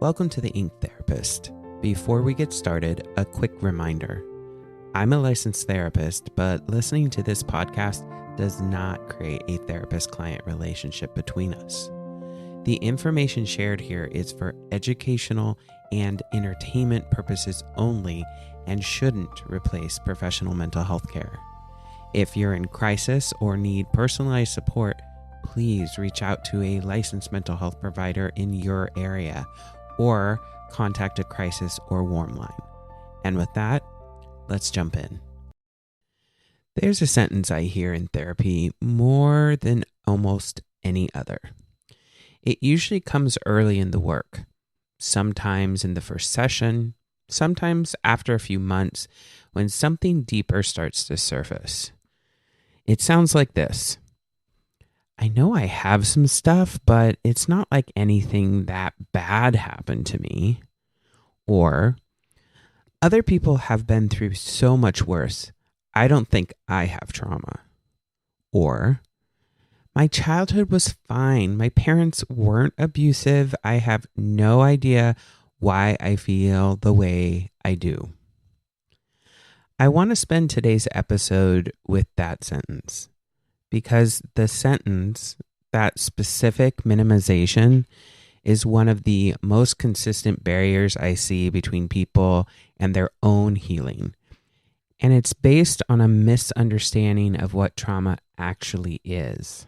Welcome to the Ink Therapist. Before we get started, a quick reminder. I'm a licensed therapist, but listening to this podcast does not create a therapist-client relationship between us. The information shared here is for educational and entertainment purposes only and shouldn't replace professional mental health care. If you're in crisis or need personalized support, please reach out to a licensed mental health provider in your area or contact a crisis or warm line. And with that, let's jump in. There's a sentence I hear in therapy more than almost any other. It usually comes early in the work, sometimes in the first session, sometimes after a few months when something deeper starts to surface. It sounds like this. I know I have some stuff, but it's not like anything that bad happened to me. Or, other people have been through so much worse. I don't think I have trauma. Or, my childhood was fine. My parents weren't abusive. I have no idea why I feel the way I do. I want to spend today's episode with that sentence because the sentence, that specific minimization, is one of the most consistent barriers I see between people and their own healing. And it's based on a misunderstanding of what trauma actually is.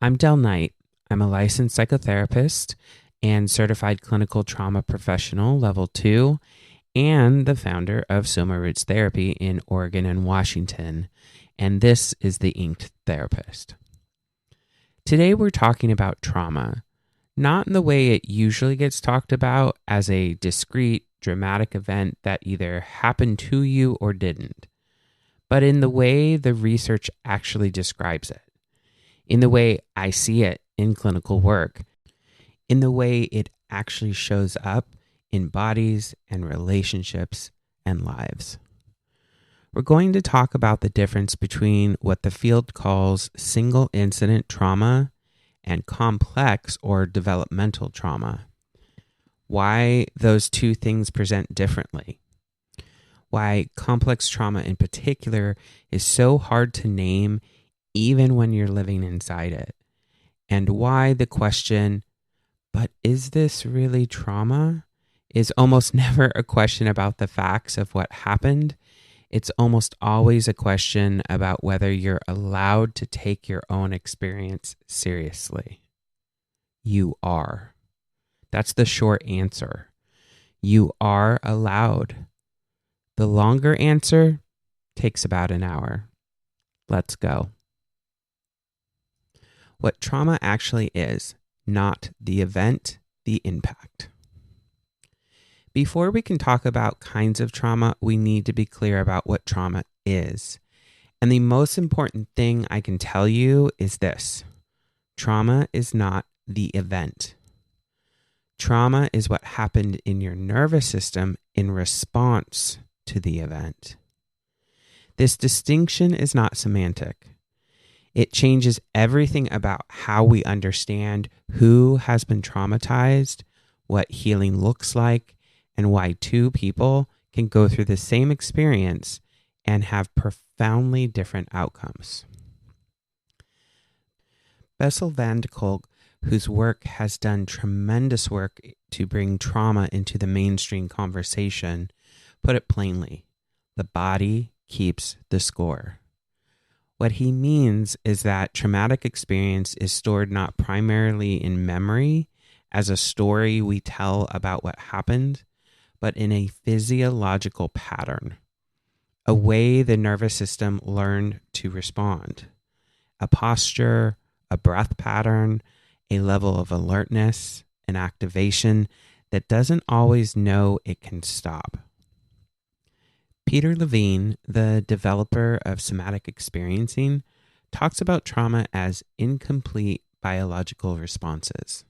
I'm Del Knight. I'm a licensed psychotherapist and certified clinical trauma professional level 2 and the founder of Soma Roots Therapy in Oregon and Washington. And this is the Inked Therapist. Today we're talking about trauma, not in the way it usually gets talked about as a discrete, dramatic event that either happened to you or didn't, but in the way the research actually describes it, in the way I see it in clinical work, in the way it actually shows up in bodies and relationships and lives. We're going to talk about the difference between what the field calls single incident trauma and complex or developmental trauma. Why those two things present differently. Why complex trauma in particular is so hard to name even when you're living inside it. And why the question, but is this really trauma, is almost never a question about the facts of what happened. It's almost always a question about whether you're allowed to take your own experience seriously. You are. That's the short answer. You are allowed. The longer answer takes about an hour. Let's go. What trauma actually is, not the event, the impact. Before we can talk about kinds of trauma, we need to be clear about what trauma is. And the most important thing I can tell you is this. Trauma is not the event. Trauma is what happened in your nervous system in response to the event. This distinction is not semantic. It changes everything about how we understand who has been traumatized, what healing looks like, and why two people can go through the same experience and have profoundly different outcomes. Bessel van de Kolk, whose work has done tremendous work to bring trauma into the mainstream conversation, put it plainly, the body keeps the score. What he means is that traumatic experience is stored not primarily in memory as a story we tell about what happened, but in a physiological pattern, a way the nervous system learned to respond, a posture, a breath pattern, a level of alertness, an activation that doesn't always know it can stop. Peter Levine, the developer of somatic experiencing, talks about trauma as incomplete biological responses.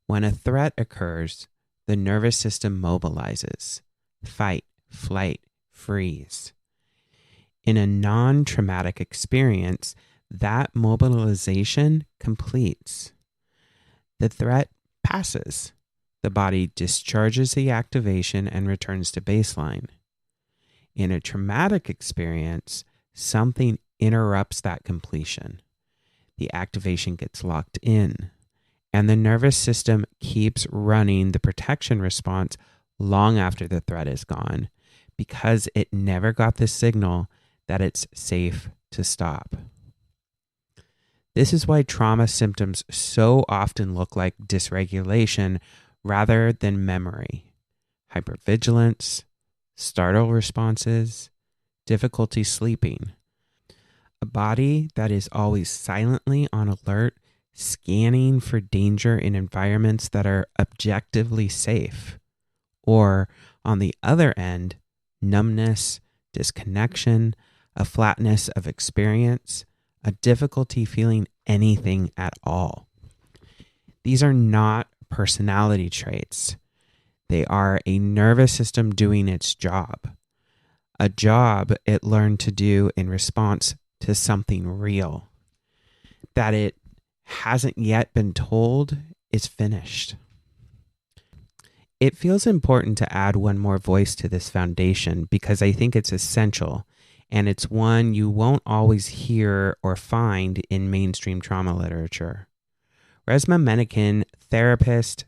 When a threat occurs, the nervous system mobilizes, fight, flight, freeze. In a non-traumatic experience, that mobilization completes. The threat passes. the body discharges the activation and returns to baseline. In a traumatic experience, something interrupts that completion. The activation gets locked in, and the nervous system keeps running the protection response long after the threat is gone because it never got the signal that it's safe to stop. This is why trauma symptoms so often look like dysregulation rather than memory. Hypervigilance, startle responses, difficulty sleeping. A body that is always silently on alert, scanning for danger in environments that are objectively safe. Or, on the other end, numbness, disconnection, a flatness of experience, a difficulty feeling anything at all. These are not personality traits. They are a nervous system doing its job. A job it learned to do in response to something real. That it hasn't yet been told is finished. It feels important to add one more voice to this foundation because I think it's essential, and it's one you won't always hear or find in mainstream trauma literature. Resmaa Menakem, therapist,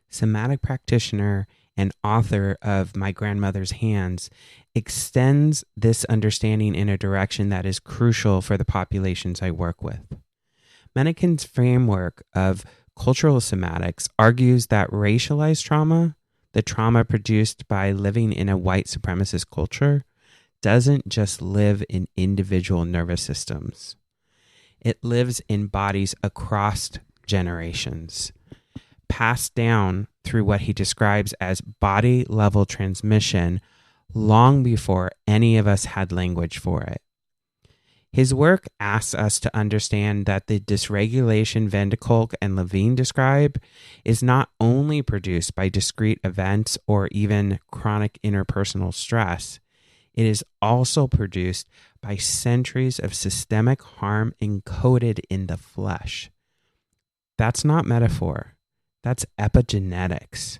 somatic practitioner, and author of My Grandmother's Hands, extends this understanding in a direction that is crucial for the populations I work with. Menakem's framework of cultural somatics argues that racialized trauma, the trauma produced by living in a white supremacist culture, doesn't just live in individual nervous systems. It lives in bodies across generations, passed down through what he describes as body-level transmission long before any of us had language for it. His work asks us to understand that the dysregulation Kolk and Levine describe is not only produced by discrete events or even chronic interpersonal stress, it is also produced by centuries of systemic harm encoded in the flesh. That's not metaphor. That's epigenetics.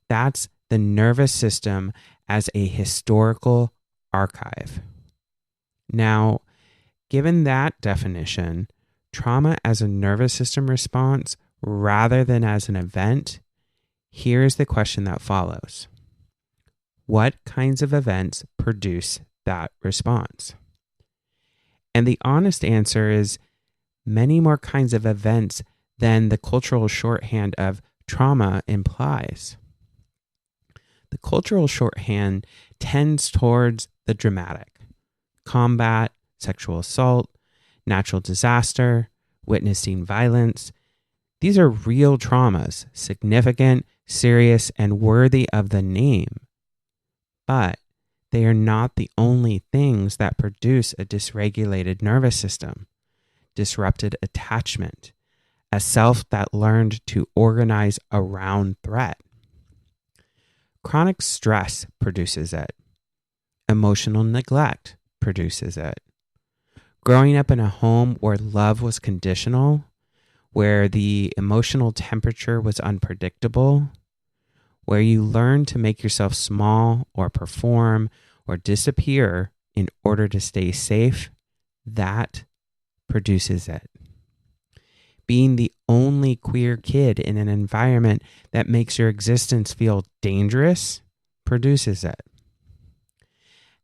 That's the nervous system as a historical archive. Now, given that definition, trauma as a nervous system response rather than as an event, here's the question that follows. What kinds of events produce that response? And the honest answer is many more kinds of events than the cultural shorthand of trauma implies. The cultural shorthand tends towards the dramatic: combat, sexual assault, natural disaster, witnessing violence. These are real traumas, significant, serious, and worthy of the name. But they are not the only things that produce a dysregulated nervous system, disrupted attachment, a self that learned to organize around threat. Chronic stress produces it. Emotional neglect produces it. Growing up in a home where love was conditional, where the emotional temperature was unpredictable, where you learn to make yourself small or perform or disappear in order to stay safe, that produces it. Being the only queer kid in an environment that makes your existence feel dangerous produces it.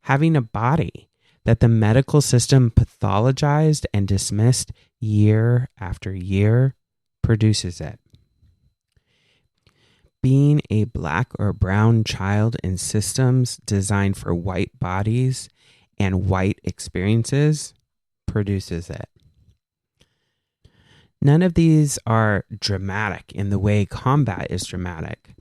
Having a body that the medical system pathologized and dismissed year after year produces it. Being a black or brown child in systems designed for white bodies and white experiences produces it. None of these are dramatic in the way combat is dramatic.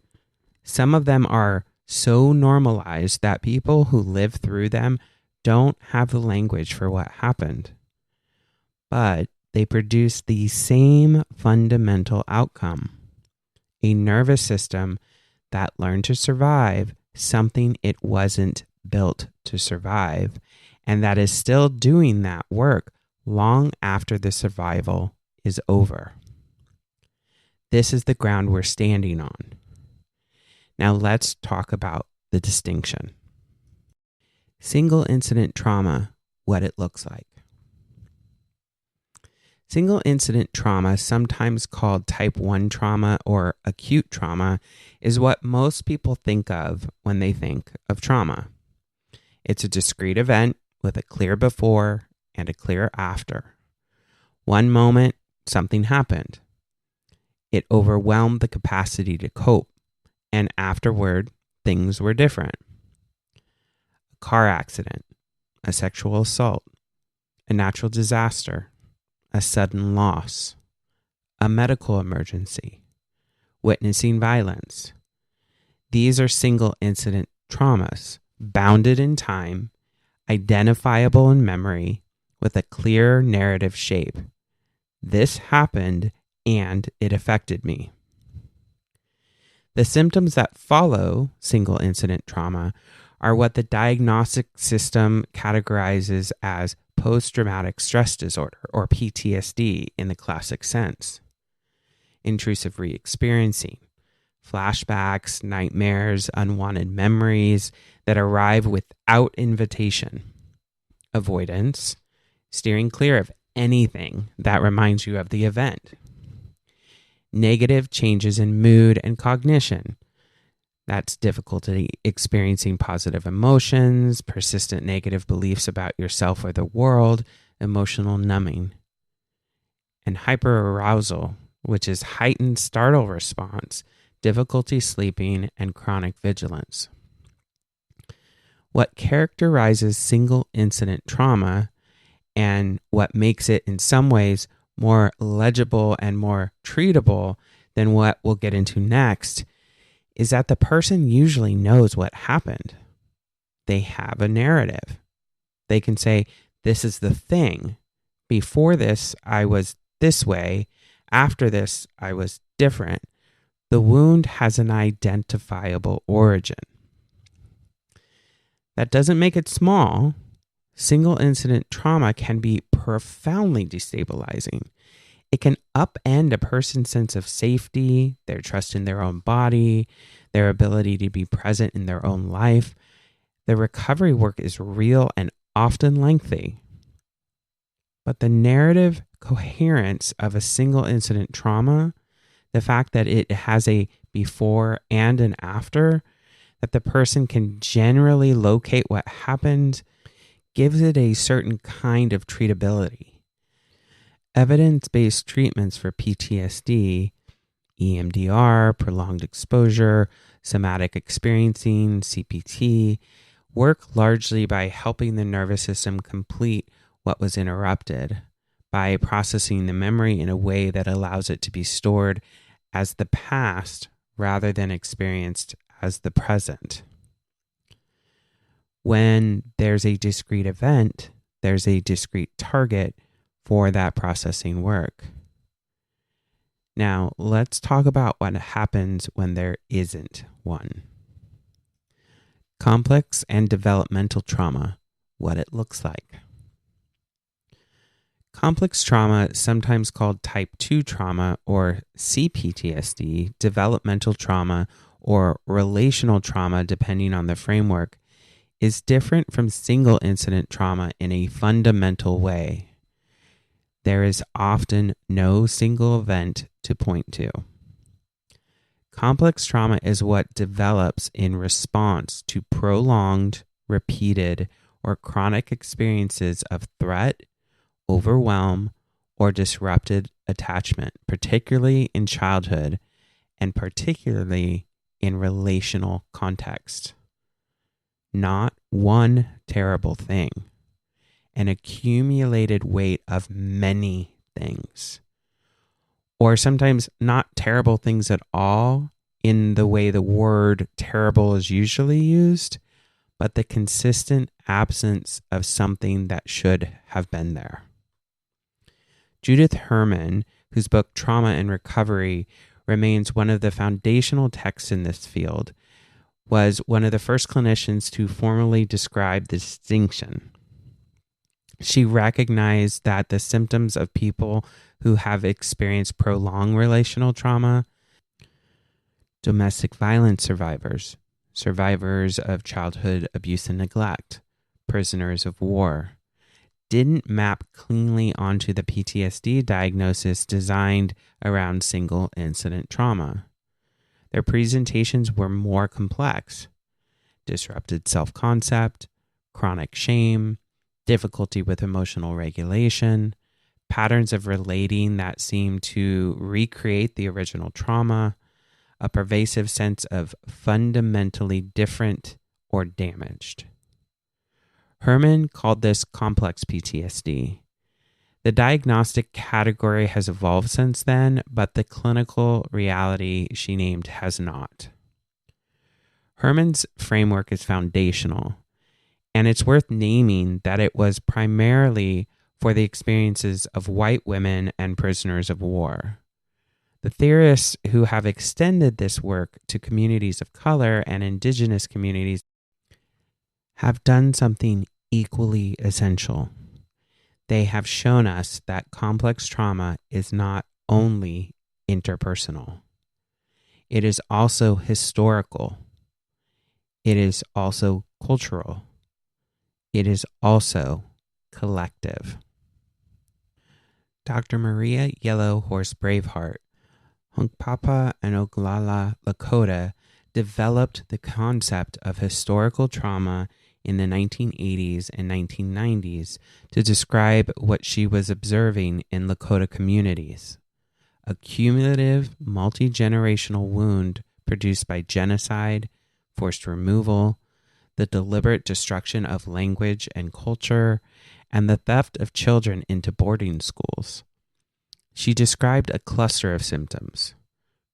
Some of them are so normalized that people who live through them don't have the language for what happened. But they produce the same fundamental outcome: a nervous system that learned to survive something it wasn't built to survive, and that is still doing that work long after the survival is over. This is the ground we're standing on. Now let's talk about the distinction. Single incident trauma, what it looks like. Single incident trauma, sometimes called type 1 trauma or acute trauma, is what most people think of when they think of trauma. It's a discrete event with a clear before and a clear after. One moment, something happened. It overwhelmed the capacity to cope, and afterward, things were different. A car accident, a sexual assault, a natural disaster, a sudden loss, a medical emergency, witnessing violence. These are single incident traumas, bounded in time, identifiable in memory, with a clear narrative shape. This happened and it affected me. The symptoms that follow single incident trauma are what the diagnostic system categorizes as post-traumatic stress disorder, or PTSD in the classic sense. Intrusive re-experiencing, flashbacks, nightmares, unwanted memories that arrive without invitation. Avoidance, steering clear of anything that reminds you of the event. Negative changes in mood and cognition. That's difficulty experiencing positive emotions, persistent negative beliefs about yourself or the world, emotional numbing. And hyperarousal, which is heightened startle response, difficulty sleeping, and chronic vigilance. What characterizes single incident trauma and what makes it in some ways more legible and more treatable than what we'll get into next is that the person usually knows what happened. They have a narrative. They can say, this is the thing. Before this, I was this way. After this, I was different. The wound has an identifiable origin. That doesn't make it small. Single incident trauma can be profoundly destabilizing. It can upend a person's sense of safety, their trust in their own body, their ability to be present in their own life. The recovery work is real and often lengthy. But the narrative coherence of a single incident trauma, the fact that it has a before and an after, that the person can generally locate what happened, gives it a certain kind of treatability. Evidence-based treatments for PTSD, EMDR, prolonged exposure, somatic experiencing, CPT, work largely by helping the nervous system complete what was interrupted, by processing the memory in a way that allows it to be stored as the past rather than experienced as the present. When there's a discrete event, there's a discrete target for that processing work. Now, let's talk about what happens when there isn't one. Complex and developmental trauma, what it looks like. Complex trauma, sometimes called type 2 trauma or C-PTSD, developmental trauma, or relational trauma, depending on the framework, is different from single incident trauma in a fundamental way. There is often no single event to point to. Complex trauma is what develops in response to prolonged, repeated, or chronic experiences of threat, overwhelm, or disrupted attachment, particularly in childhood and particularly in relational context. Not one terrible thing. An accumulated weight of many things. Or sometimes not terrible things at all in the way the word terrible is usually used, but the consistent absence of something that should have been there. Judith Herman, whose book Trauma and Recovery remains one of the foundational texts in this field, was one of the first clinicians to formally describe the distinction. She recognized that the symptoms of people who have experienced prolonged relational trauma domestic violence survivors, survivors of childhood abuse and neglect, prisoners of war, didn't map cleanly onto the PTSD diagnosis designed around single incident trauma. Their presentations were more complex: disrupted self-concept, chronic shame, difficulty with emotional regulation, patterns of relating that seem to recreate the original trauma, a pervasive sense of fundamentally different or damaged. Herman called this complex PTSD. The diagnostic category has evolved since then, but the clinical reality she named has not. Herman's framework is foundational, and it's worth naming that it was primarily for the experiences of white women and prisoners of war. The theorists who have extended this work to communities of color and Indigenous communities have done something equally essential. They have shown us that complex trauma is not only interpersonal. It is also historical. It is also cultural. It is also collective. Dr. Maria Yellow Horse Braveheart, Hunkpapa and Oglala Lakota developed the concept of historical trauma in the 1980s and 1990s to describe what she was observing in Lakota communities: a cumulative, multi-generational wound produced by genocide, forced removal, the deliberate destruction of language and culture, and the theft of children into boarding schools. She described a cluster of symptoms: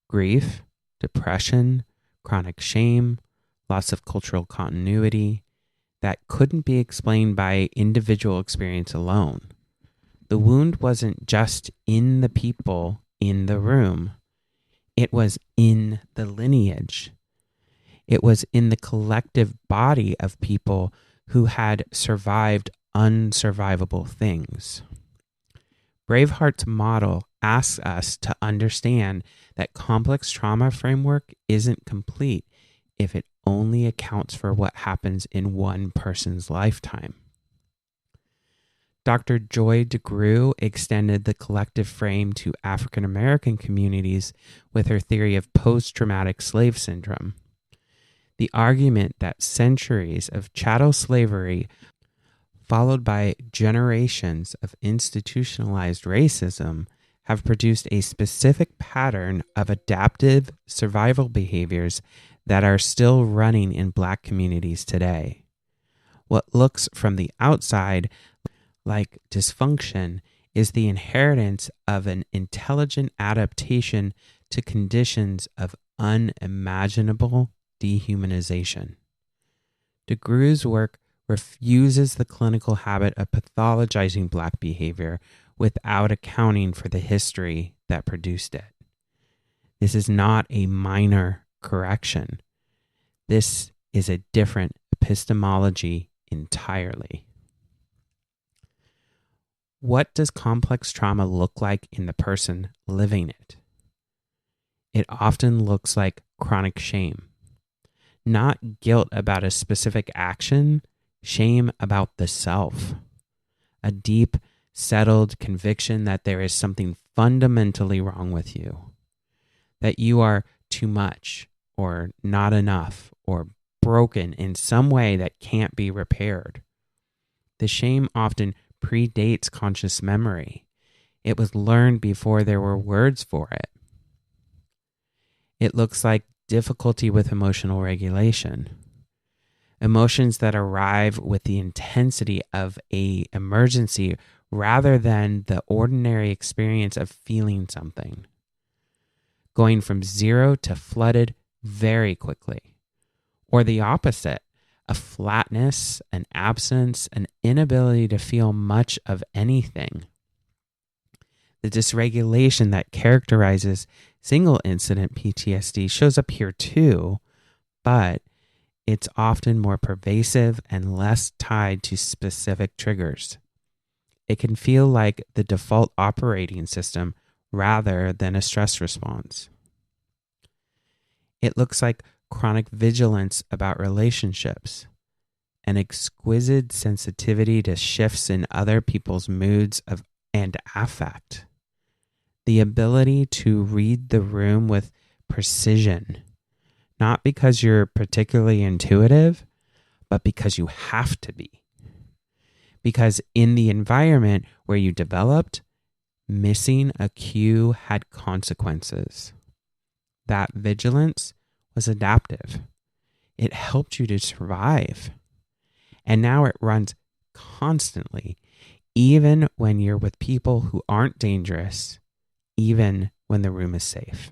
grief, depression, chronic shame, loss of cultural continuity, that couldn't be explained by individual experience alone. The wound wasn't just in the people in the room. It was in the lineage. It was in the collective body of people who had survived unsurvivable things. Braveheart's model asks us to understand that complex trauma framework isn't complete if it only accounts for what happens in one person's lifetime. Dr. Joy DeGruy extended the collective frame to African American communities with her theory of post-traumatic slave syndrome. The argument that centuries of chattel slavery, followed by generations of institutionalized racism, have produced a specific pattern of adaptive survival behaviors that are still running in Black communities today. What looks from the outside like dysfunction is the inheritance of an intelligent adaptation to conditions of unimaginable dehumanization. DeGruy's work refuses the clinical habit of pathologizing Black behavior without accounting for the history that produced it. This is not a minor correction. This is a different epistemology entirely. What does complex trauma look like in the person living it? It often looks like chronic shame. Not guilt about a specific action, shame about the self. A deep, settled conviction that there is something fundamentally wrong with you. That you are too much, or not enough, or broken in some way that can't be repaired. The shame often predates conscious memory. It was learned before there were words for it. It looks like difficulty with emotional regulation. Emotions that arrive with the intensity of an emergency rather than the ordinary experience of feeling something. Going from zero to flooded very quickly. Or the opposite, a flatness, an absence, an inability to feel much of anything. The dysregulation that characterizes single incident PTSD shows up here too, but it's often more pervasive and less tied to specific triggers. It can feel like the default operating system rather than a stress response. It looks like chronic vigilance about relationships, an exquisite sensitivity to shifts in other people's moods and affect, the ability to read the room with precision, not because you're particularly intuitive, but because you have to be. Because in the environment where you developed, missing a cue had consequences. That vigilance was adaptive. It helped you to survive. And now it runs constantly, even when you're with people who aren't dangerous, even when the room is safe.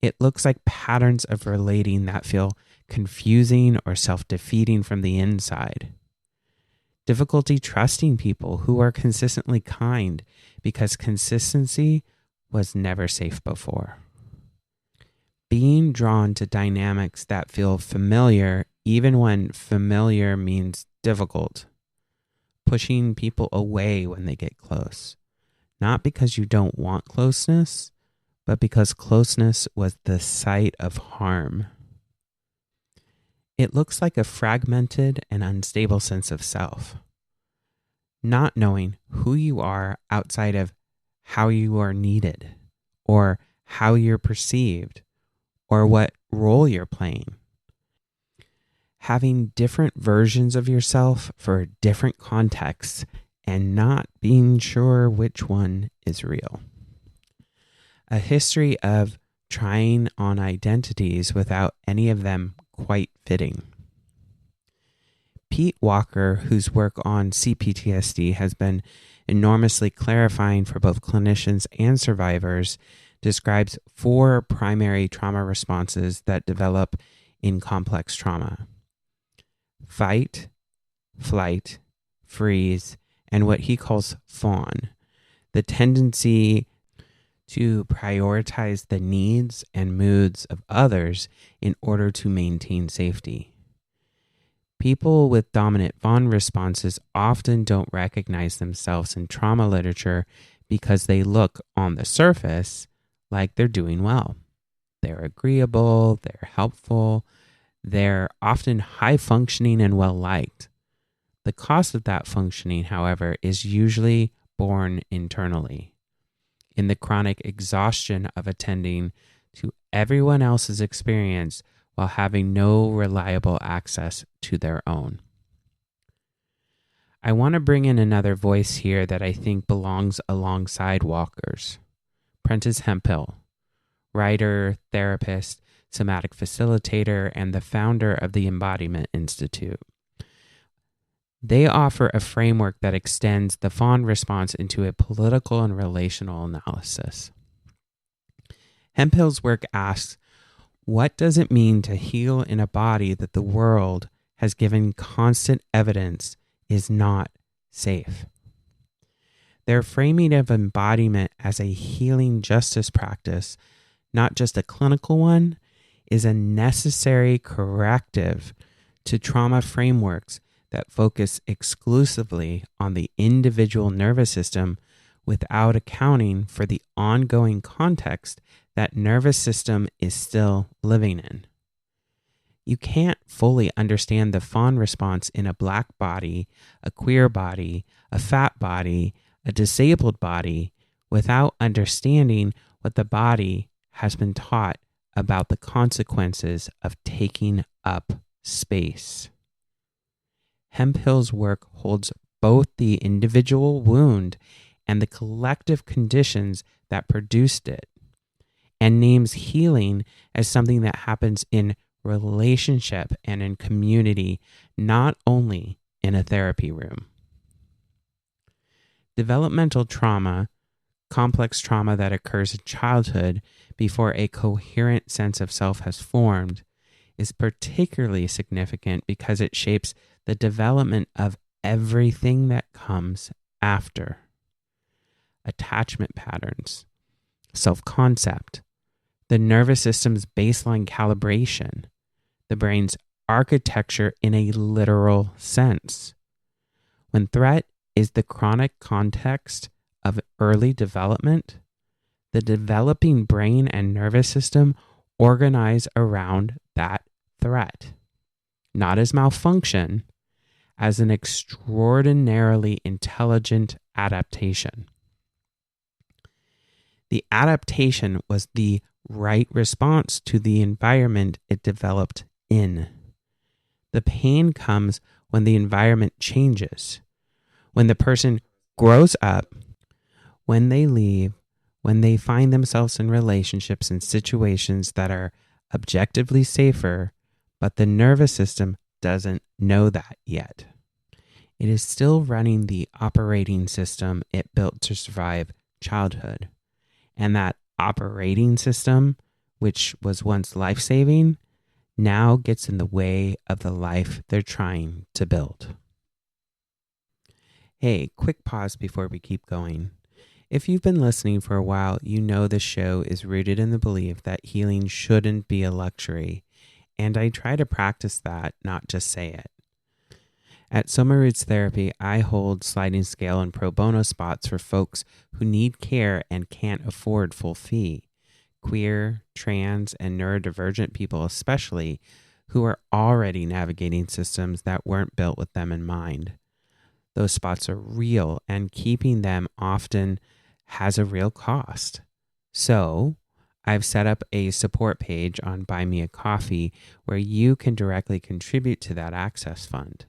It looks like patterns of relating that feel confusing or self-defeating from the inside. Difficulty trusting people who are consistently kind because consistency was never safe before. Being drawn to dynamics that feel familiar even when familiar means difficult. Pushing people away when they get close. Not because you don't want closeness, but because closeness was the site of harm. It looks like a fragmented and unstable sense of self. Not knowing who you are outside of how you are needed, or how you're perceived, or what role you're playing. Having different versions of yourself for different contexts and not being sure which one is real. A history of trying on identities without any of them quite fitting. Pete Walker, whose work on C-PTSD has been enormously clarifying for both clinicians and survivors, describes 4 primary trauma responses that develop in complex trauma: fight, flight, freeze, and what he calls fawn, the tendency to prioritize the needs and moods of others in order to maintain safety. People with dominant fawn responses often don't recognize themselves in trauma literature because they look, on the surface, like they're doing well. They're agreeable, they're helpful, they're often high functioning and well liked. The cost of that functioning, however, is usually borne internally, in the chronic exhaustion of attending to everyone else's experience while having no reliable access to their own. I want to bring in another voice here that I think belongs alongside Walker's. Prentis Hemphill, writer, therapist, somatic facilitator, and the founder of the Embodiment Institute. They offer a framework that extends the fawn response into a political and relational analysis. Hemphill's work asks, what does it mean to heal in a body that the world has given constant evidence is not safe? Their framing of embodiment as a healing justice practice, not just a clinical one, is a necessary corrective to trauma frameworks that focus exclusively on the individual nervous system without accounting for the ongoing context that nervous system is still living in. You can't fully understand the fawn response in a Black body, a queer body, a fat body, a disabled body, without understanding what the body has been taught about the consequences of taking up space. Hemphill's work holds both the individual wound and the collective conditions that produced it, and names healing as something that happens in relationship and in community, not only in a therapy room. Developmental trauma, complex trauma that occurs in childhood before a coherent sense of self has formed, is particularly significant because it shapes the development of everything that comes after. Attachment patterns, self-concept, the nervous system's baseline calibration, the brain's architecture in a literal sense. When threat is the chronic context of early development, the developing brain and nervous system organize around that threat, not as malfunction, as an extraordinarily intelligent adaptation. The adaptation was the right response to the environment it developed in. The pain comes when the environment changes, when the person grows up, when they leave, when they find themselves in relationships and situations that are objectively safer, but the nervous system doesn't know that yet. It is still running the operating system it built to survive childhood. And that operating system, which was once life-saving, now gets in the way of the life they're trying to build. Hey, quick pause before we keep going. If you've been listening for a while, you know this show is rooted in the belief that healing shouldn't be a luxury, and I try to practice that, not just say it. At Soma Roots Therapy, I hold sliding scale and pro bono spots for folks who need care and can't afford full fee. Queer, trans, and neurodivergent people especially, who are already navigating systems that weren't built with them in mind. Those spots are real, and keeping them often has a real cost. So, I've set up a support page on Buy Me a Coffee where you can directly contribute to that access fund.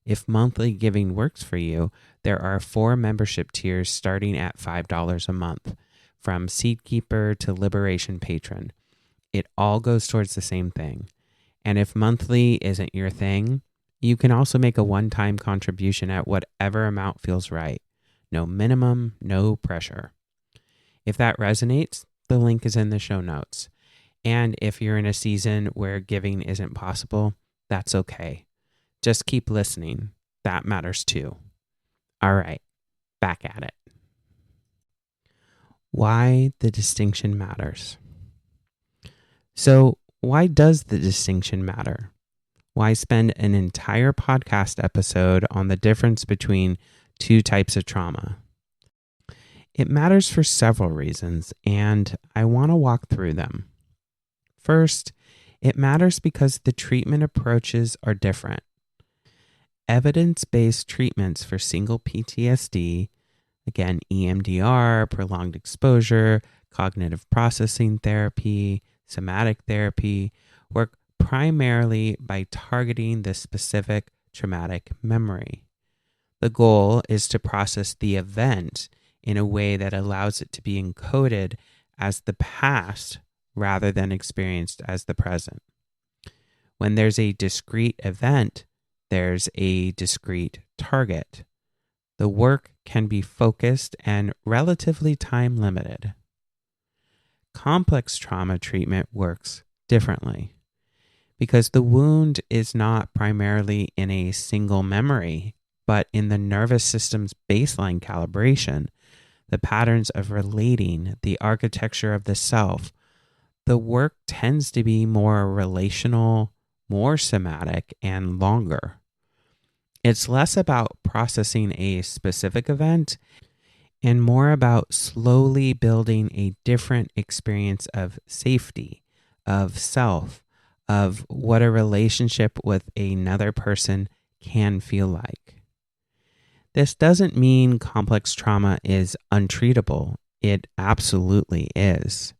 If monthly giving works for you, there are 4 membership tiers starting at $5 a month, from Seedkeeper to Liberation Patron. It all goes towards the same thing. And if monthly isn't your thing, you can also make a one-time contribution at whatever amount feels right. No minimum, no pressure. If that resonates, the link is in the show notes. And if you're in a season where giving isn't possible, that's okay. Just keep listening. That matters too. All right, back at it. Why the distinction matters. So, why does the distinction matter? Why spend an entire podcast episode on the difference between 2 types of trauma? It matters for several reasons, and I want to walk through them. First, it matters because the treatment approaches are different. Evidence-based treatments for single PTSD, again, EMDR, prolonged exposure, cognitive processing therapy, somatic therapy, work primarily by targeting the specific traumatic memory. The goal is to process the event in a way that allows it to be encoded as the past rather than experienced as the present. When there's a discrete event, there's a discrete target. The work can be focused and relatively time limited. Complex trauma treatment works differently because the wound is not primarily in a single memory, but in the nervous system's baseline calibration, the patterns of relating, the architecture of the self. The work tends to be more relational, more somatic, and longer. It's less about processing a specific event and more about slowly building a different experience of safety, of self, of what a relationship with another person can feel like. This doesn't mean complex trauma is untreatable. It absolutely is.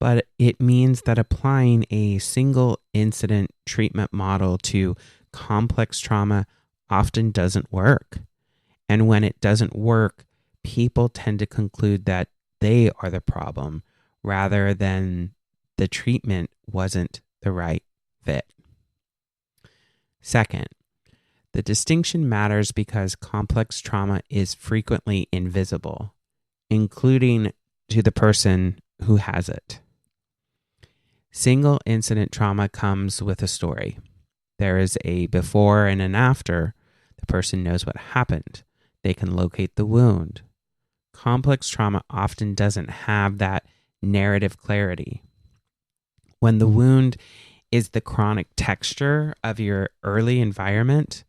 But it means that applying a single incident treatment model to complex trauma often doesn't work. And when it doesn't work, people tend to conclude that they are the problem rather than the treatment wasn't the right fit. Second, the distinction matters because complex trauma is frequently invisible, including to the person who has it. Single incident trauma comes with a story. There is a before and an after. The person knows what happened. They can locate the wound. Complex trauma often doesn't have that narrative clarity. When the wound is the chronic texture of your early environment,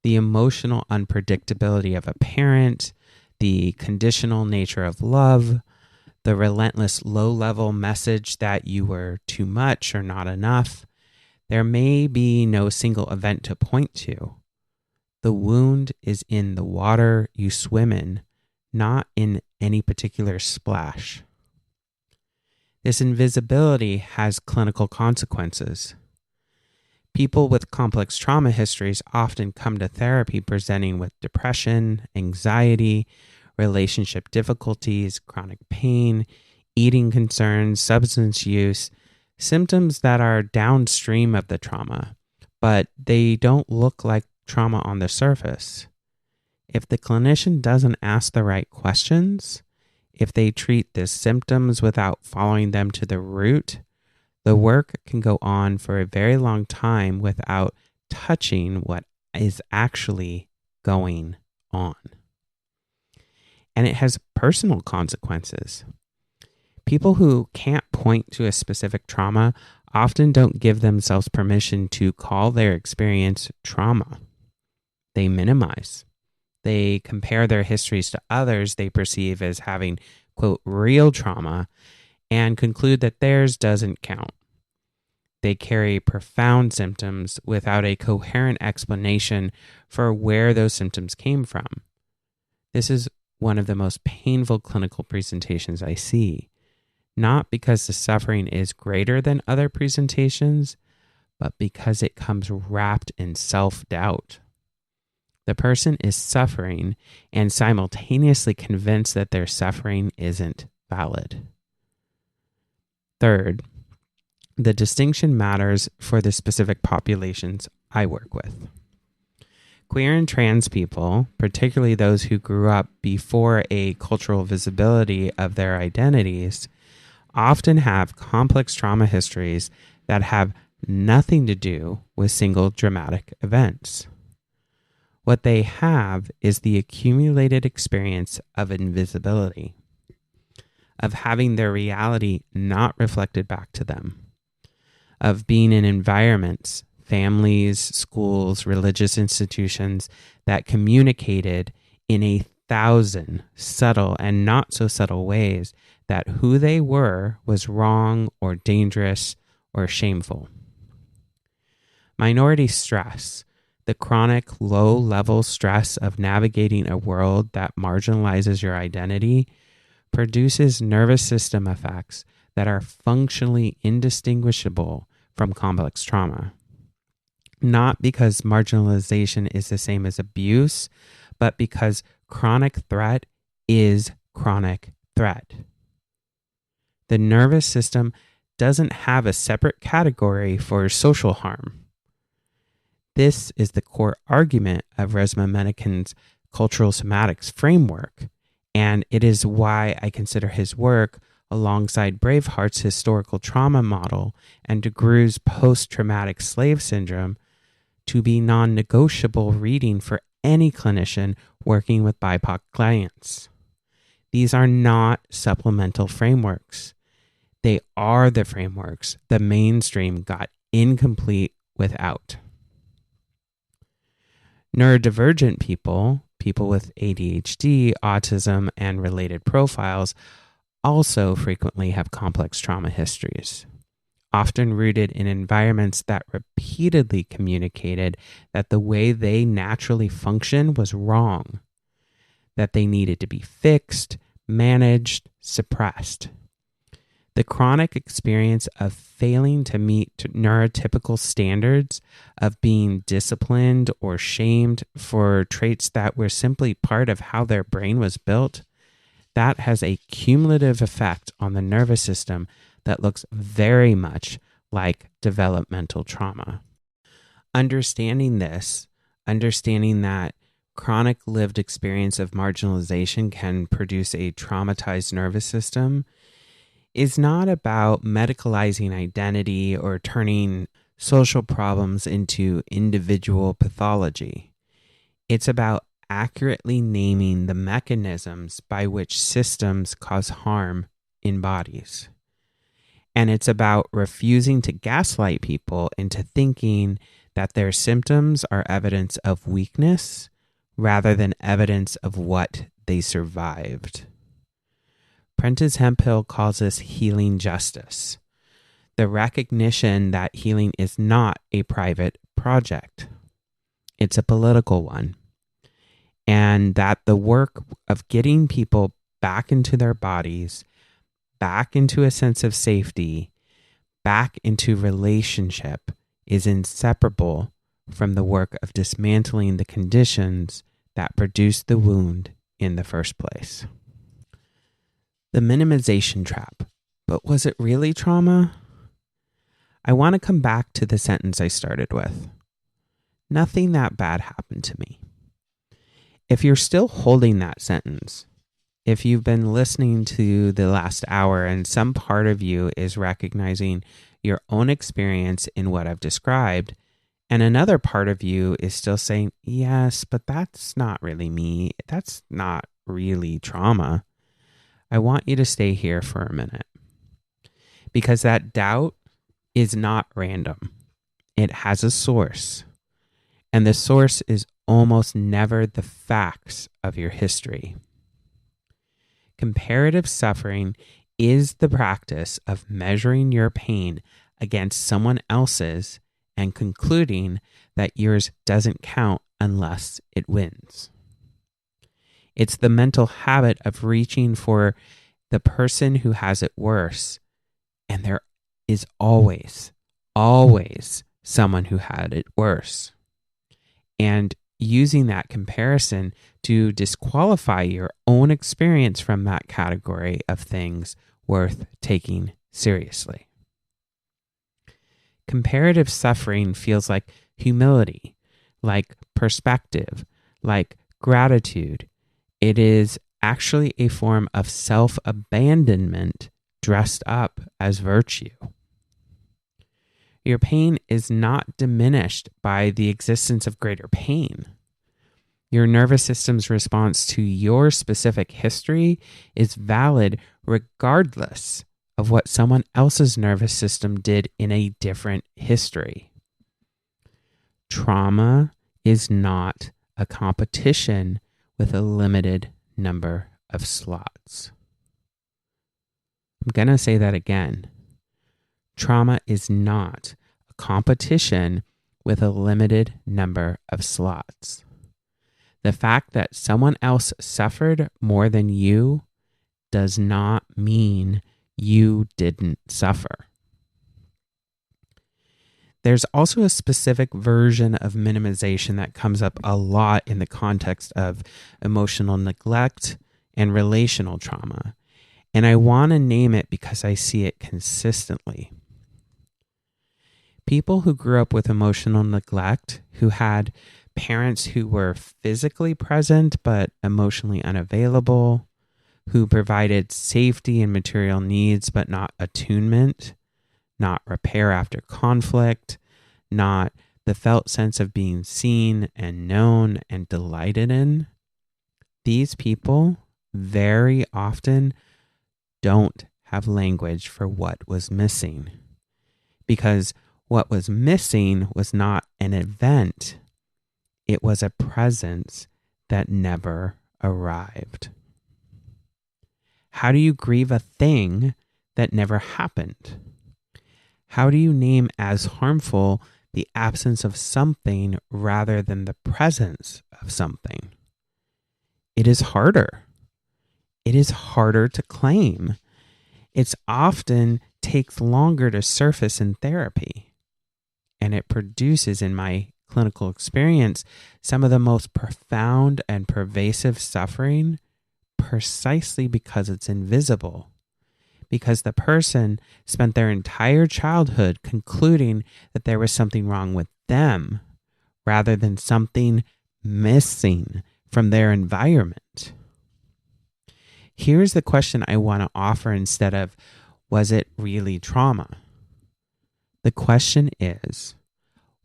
the emotional unpredictability of a parent, the conditional nature of love, the relentless low-level message that you were too much or not enough, there may be no single event to point to. The wound is in the water you swim in, not in any particular splash. This invisibility has clinical consequences. People with complex trauma histories often come to therapy presenting with depression, anxiety, relationship difficulties, chronic pain, eating concerns, substance use, symptoms that are downstream of the trauma, but they don't look like trauma on the surface. If the clinician doesn't ask the right questions, if they treat the symptoms without following them to the root, the work can go on for a very long time without touching what is actually going on. And it has personal consequences. People who can't point to a specific trauma often don't give themselves permission to call their experience trauma. They minimize. They compare their histories to others they perceive as having, quote, real trauma, and conclude that theirs doesn't count. They carry profound symptoms without a coherent explanation for where those symptoms came from. This is one of the most painful clinical presentations I see, not because the suffering is greater than other presentations, but because it comes wrapped in self-doubt. The person is suffering and simultaneously convinced that their suffering isn't valid. Third, the distinction matters for the specific populations I work with. Queer and trans people, particularly those who grew up before a cultural visibility of their identities, often have complex trauma histories that have nothing to do with single dramatic events. What they have is the accumulated experience of invisibility, of having their reality not reflected back to them, of being in environments, families, schools, religious institutions that communicated in 1,000 subtle and not so subtle ways that who they were was wrong or dangerous or shameful. Minority stress, the chronic low-level stress of navigating a world that marginalizes your identity, produces nervous system effects that are functionally indistinguishable from complex trauma. Not because marginalization is the same as abuse, but because chronic threat is chronic threat. The nervous system doesn't have a separate category for social harm. This is the core argument of Resmaa Menakem's cultural somatics framework, and it is why I consider his work alongside Braveheart's historical trauma model and DeGruy's post-traumatic slave syndrome to be non-negotiable reading for any clinician working with BIPOC clients. These are not supplemental frameworks. They are the frameworks the mainstream got incomplete without. Neurodivergent people, people with ADHD, autism, and related profiles, also frequently have complex trauma histories, often rooted in environments that repeatedly communicated that the way they naturally function was wrong, that they needed to be fixed, managed, suppressed. The chronic experience of failing to meet neurotypical standards, of being disciplined or shamed for traits that were simply part of how their brain was built, that has a cumulative effect on the nervous system that looks very much like developmental trauma. Understanding this, understanding that chronic lived experience of marginalization can produce a traumatized nervous system, is not about medicalizing identity or turning social problems into individual pathology. It's about accurately naming the mechanisms by which systems cause harm in bodies. And it's about refusing to gaslight people into thinking that their symptoms are evidence of weakness rather than evidence of what they survived. Prentis Hemphill calls this healing justice, the recognition that healing is not a private project. It's a political one. And that the work of getting people back into their bodies, back into a sense of safety, back into relationship is inseparable from the work of dismantling the conditions that produced the wound in the first place. The minimization trap. But was it really trauma? I want to come back to the sentence I started with. Nothing that bad happened to me. If you're still holding that sentence, if you've been listening to the last hour and some part of you is recognizing your own experience in what I've described, and another part of you is still saying, yes, but that's not really me. That's not really trauma. I want you to stay here for a minute. Because that doubt is not random. It has a source. And the source is almost never the facts of your history. Comparative suffering is the practice of measuring your pain against someone else's and concluding that yours doesn't count unless it wins. It's the mental habit of reaching for the person who has it worse, and there is always someone who had it worse. And using that comparison to disqualify your own experience from that category of things worth taking seriously. Comparative suffering feels like humility, like perspective, like gratitude. It is actually a form of self-abandonment dressed up as virtue. Your pain is not diminished by the existence of greater pain. Your nervous system's response to your specific history is valid regardless of what someone else's nervous system did in a different history. Trauma is not a competition with a limited number of slots. I'm going to say that again. Trauma is not a competition with a limited number of slots. The fact that someone else suffered more than you does not mean you didn't suffer. There's also a specific version of minimization that comes up a lot in the context of emotional neglect and relational trauma. And I want to name it because I see it consistently. People who grew up with emotional neglect, who had parents who were physically present but emotionally unavailable, who provided safety and material needs but not attunement, not repair after conflict, not the felt sense of being seen and known and delighted in. These people very often don't have language for what was missing, because what was missing was not an event. It was a presence that never arrived. How do you grieve a thing that never happened? How do you name as harmful the absence of something rather than the presence of something? It is harder. It is harder to claim. It's often takes longer to surface in therapy. And it produces, in my clinical experience, some of the most profound and pervasive suffering precisely because it's invisible. Because the person spent their entire childhood concluding that there was something wrong with them rather than something missing from their environment. Here's the question I want to offer instead of, was it really trauma? The question is,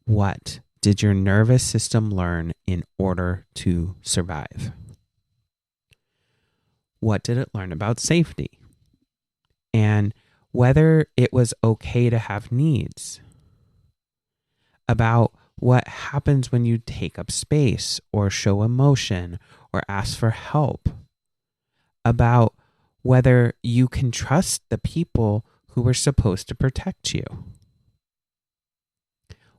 what did your nervous system learn in order to survive? What did it learn about safety? And whether it was okay to have needs? About what happens when you take up space or show emotion or ask for help? About whether you can trust the people who were supposed to protect you.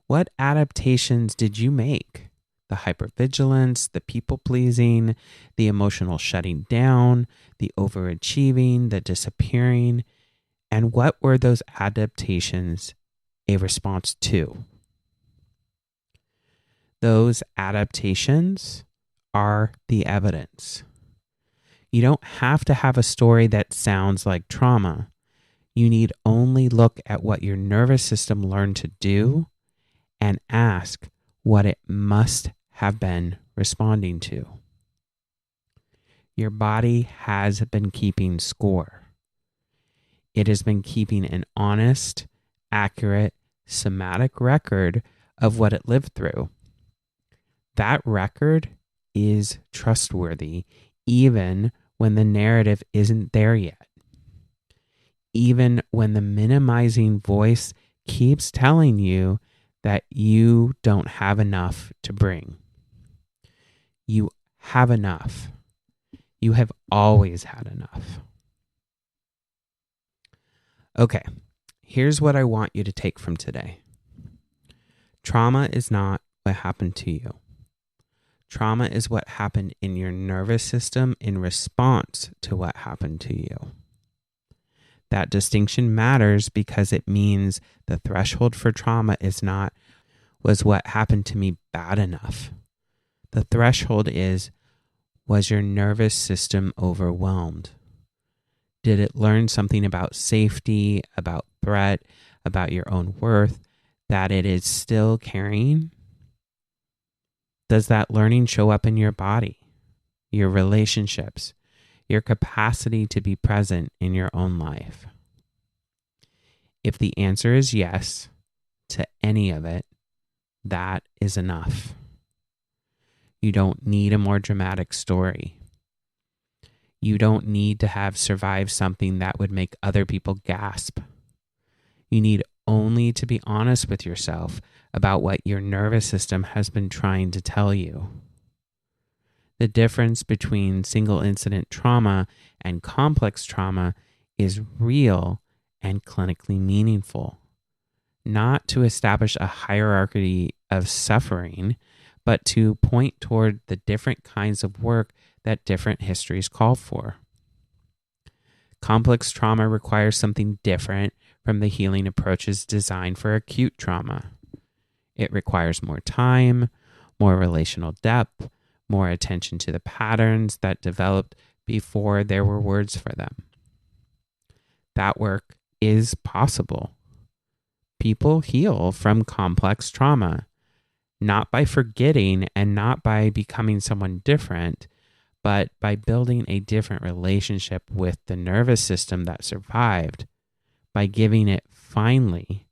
What adaptations did you make? The hypervigilance, the people-pleasing, the emotional shutting down, the overachieving, the disappearing, and what were those adaptations a response to? Those adaptations are the evidence. You don't have to have a story that sounds like trauma. You need only look at what your nervous system learned to do and ask what it must have been responding to. Your body has been keeping score. It has been keeping an honest, accurate, somatic record of what it lived through. That record is trustworthy, even when the narrative isn't there yet. Even when the minimizing voice keeps telling you that you don't have enough to bring. You have enough. You have always had enough. Okay, here's what I want you to take from today. Trauma is not what happened to you. Trauma is what happened in your nervous system in response to what happened to you. That distinction matters because it means the threshold for trauma is not, was what happened to me bad enough? The threshold is, was your nervous system overwhelmed? Did it learn something about safety, about threat, about your own worth that it is still carrying? Does that learning show up in your body, your relationships, your capacity to be present in your own life? If the answer is yes to any of it, that is enough. You don't need a more dramatic story. You don't need to have survived something that would make other people gasp. You need only to be honest with yourself about what your nervous system has been trying to tell you. The difference between single incident trauma and complex trauma is real and clinically meaningful, not to establish a hierarchy of suffering, but to point toward the different kinds of work that different histories call for. Complex trauma requires something different from the healing approaches designed for acute trauma. It requires more time, more relational depth, more attention to the patterns that developed before there were words for them. That work is possible. People heal from complex trauma, not by forgetting and not by becoming someone different, but by building a different relationship with the nervous system that survived, by giving it finally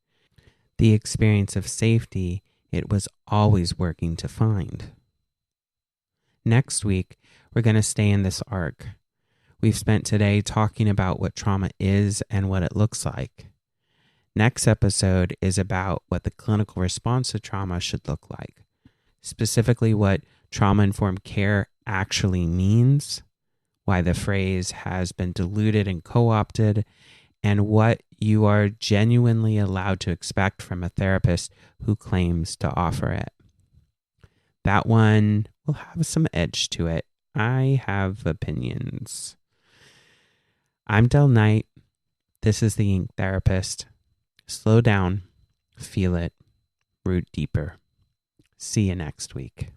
the experience of safety it was always working to find. Next week, we're going to stay in this arc. We've spent today talking about what trauma is and what it looks like. Next episode is about what the clinical response to trauma should look like, specifically what trauma-informed care actually means, why the phrase has been diluted and co-opted, and what you are genuinely allowed to expect from a therapist who claims to offer it. That one will have some edge to it. I have opinions. I'm Del Knight. This is the Ink Therapist. Slow down, feel it, root deeper. See you next week.